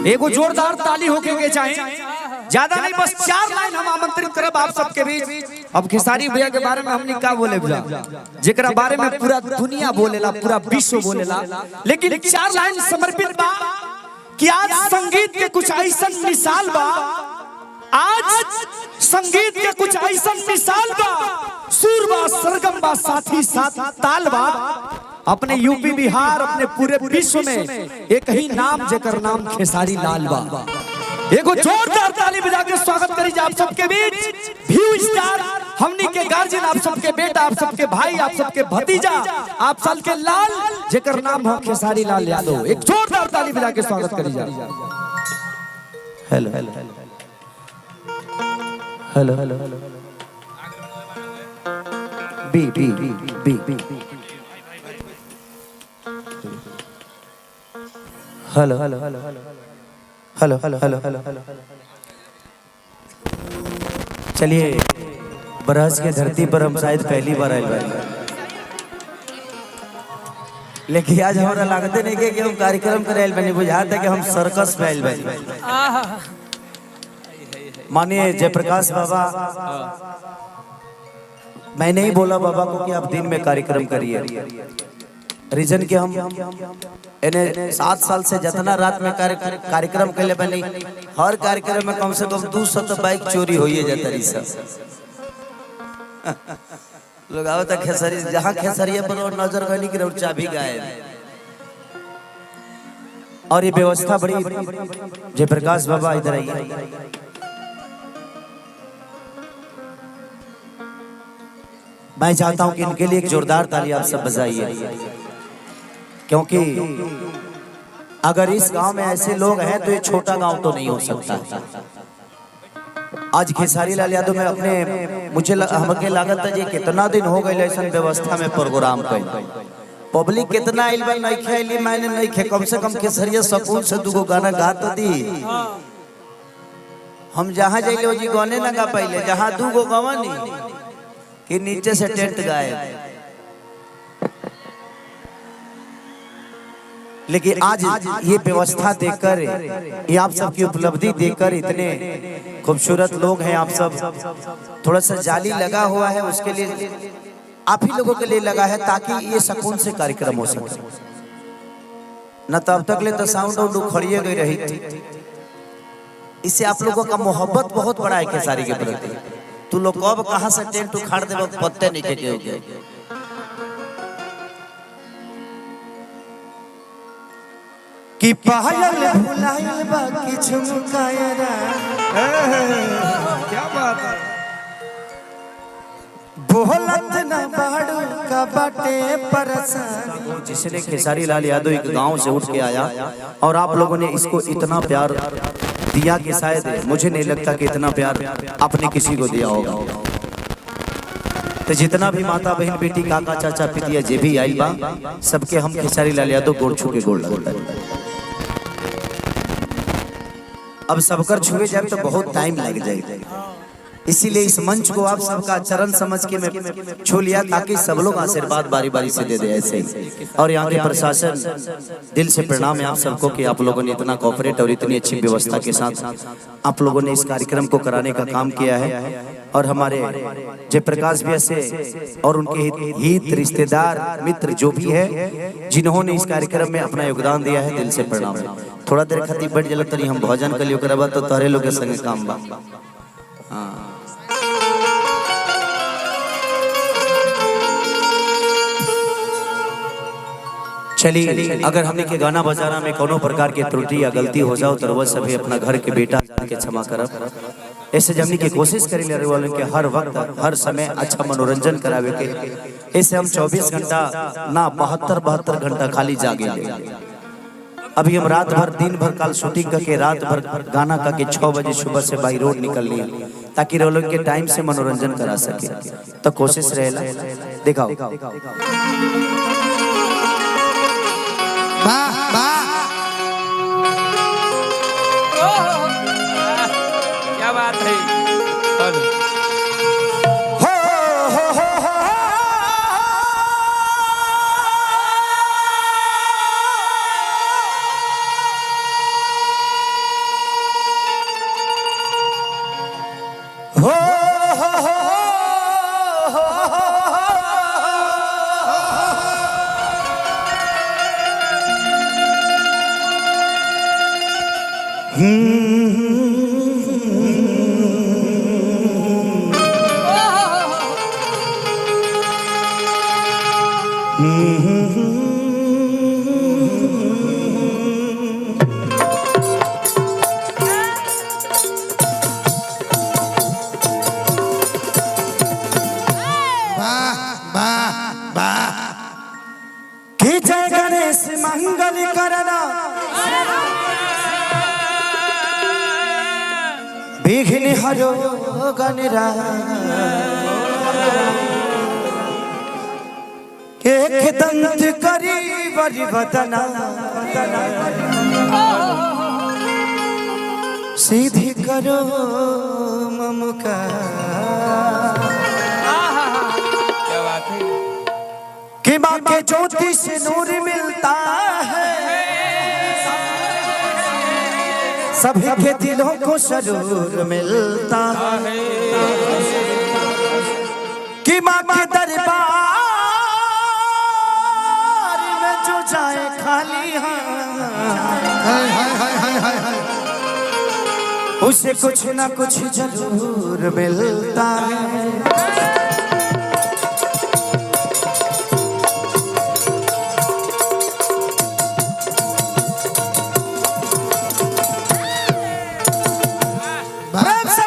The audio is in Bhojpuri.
एगो जोरदार ताली होके के चाहे, ज्यादा नहीं, बस 4 लाइन हम आमंत्रित करब आप सबके बीच। अब खेसारी भैया के बारे में हमने क्या बोले भैया, जेकरा बारे में पूरा दुनिया बोलेला, पूरा विश्व बोलेला, लेकिन 4 लाइन समर्पित बा कि आज संगीत के कुछ ऐसा मिसाल बा, आज संगीत के कुछ ऐसा मिसाल बा, सुर बा, सरगम बा, साथी साथ ताल बा। अपने यूपी बिहार, अपने पूरे विश्व में एक ही नाम, जेकर नाम खेसारी लाल बा। एगो जोरदार ताली बजा के स्वागत करी आप सबके बीच व्यू स्टार, हमनी के गार्जियन, आप सबके बेटा, आप सबके भाई, आप सबके भतीजा, आप सबके लाल, जेकर नाम हो खेसारी लाल यादव। एक जोरदार ताली बजा के स्वागत करी जा। Hello hello hello hello hello बी बी बी बी hello hello hello hello hello hello hello hello. चलिए, बरस के धरती पर हम शायद पहली बार आए बारी, लेकिन आज हमारा लागते नहीं कि हम कार्यक्रम करे बनी, बुझाता कि हम सर्कस में आए बारी। मानिए जयप्रकाश बाबा, मैंने ही बोला बाबा को कि आप दिन में कार्यक्रम करिए। रीजन के हम इन्हें 7 साल से जितना रात में कार्यक्रम के लिए बनी, हर कार्यक्रम में कम से कम 200 बाइक चोरी हो जाता रही सब। लोग आओ तक खेसरी, जहाँ खेसरिया पर और नजर गनी की चाबी गायब। और ये व्यवस्था बड़ी, जयप्रकाश बाबा इधर आइए। मैं चाहता हूं कि इनके लिए एक जोरदार ताली आप सब बजाइए, क्योंकि अगर इस गांव में ऐसे लोग हैं तो ये छोटा गांव तो नहीं हो सकता। आज खेसारी लाल यादव में अपने मुझे हमके लागत है जी कितना दिन हो गए ऐसा व्यवस्था में प्रोग्राम कइल, पब्लिक कितना आइल बा, नहीं खेली मैंने नहीं खे, कम से कम खेसरिया सकून से 2 गाना गा तो दी। हम जहाँ जाइले जी गाने ना गा पाइले, जहाँ 2 गवानी कि नीचे से टेंट गाए। लेकिन आज ये व्यवस्था देखकर, ये आप सबकी उपलब्धि देखकर, इतने खूबसूरत लोग हैं आप सब, थोड़ा सा जाली लगा हुआ है, उसके लिए आप ही लोगों के लिए लगा है ताकि ये सुकून से कार्यक्रम हो सके। न तब तक ले तो साउंड और उखड़िए गई रही थी। इससे आप लोगों का मोहब्बत बहुत बड़ा है खेसारी के प्रति। तू लोग कब कहां से टेंट उखाड़ दे पत्ते नहीं के हो गए। कि पायल भुलाइल बाकी झुमकायरा, क्या बात है, बोलत न बाड़ू का बाटे परेशानी। जिसने खेसारी लाल यादव एक गांव से उठ के आया और आप लोगों ने इसको इतना प्यार दिया कि शायद मुझे नहीं लगता कि इतना प्यार आपने किसी को दिया होगा। तो जितना भी माता बहन बेटी काका चाचा पितिया जे भी आइल बा, सबके हम खेसारी लाल यादव गोड़ छू के गोड़ लगता है। अब सबकर छुए जाए तो बहुत टाइम लग जाएगा, इसीलिए इस मंच को आप सबका चरण समझ के मैं छू लिया ताकि सब लोग आशीर्वाद बारी बारी से दे दे ऐसे ही। और यहाँ के प्रशासन, दिल से प्रणाम है आप सबको कि आप लोगों ने इतना कोऑपरेट और इतनी अच्छी व्यवस्था के साथ आप लोगों ने इस कार्यक्रम को कराने का काम किया है। और हमारे जयप्रकाश भैया से और उनके हित रिश्तेदार मित्र जो भी है जिन्होंने इस कार्यक्रम में अपना योगदान दिया है, दिल से प्रणाम है। थोड़ा देर खातिर बैठ जल तरी हम भोजन कर लियो करबा तो तोहरे लोग के संगे काम बा। हाँ, चलिए, अगर हमने के गाना बजाना में कोनो प्रकार की त्रुटि या गलती हो जाओ तो वह सभी अपना घर के बेटा के क्षमा करब। ऐसे जमनी की कोशिश करी ले वालों के हर वक्त हर समय अच्छा मनोरंजन करावे के। ऐसे हम 24 घंटा ना 72 घंटा खाली जागे। अभी हम रात भर दिन भर कल शूटिंग करके रात भर गाना करके 6 बजे सुबह से बाई रोड निकल लिए। ताकि वो लोग के टाइम से मनोरंजन करा सके। तो कोशिश रहेला, दिखाओ। वाह वाह, क्या बात है। जय गणेश मंगल करना विघ्न हरो गणरा एक दंत करी बरि बदना सीधी करो ममुका। क्या बात है। कि माँ के ज्योति से नूर मिलता है, सभी के दिलों को सरूर मिलता है। कि माँ के दरबार में जो जाए खाली उसे कुछ ना कुछ जरूर मिलता है। प्रेम से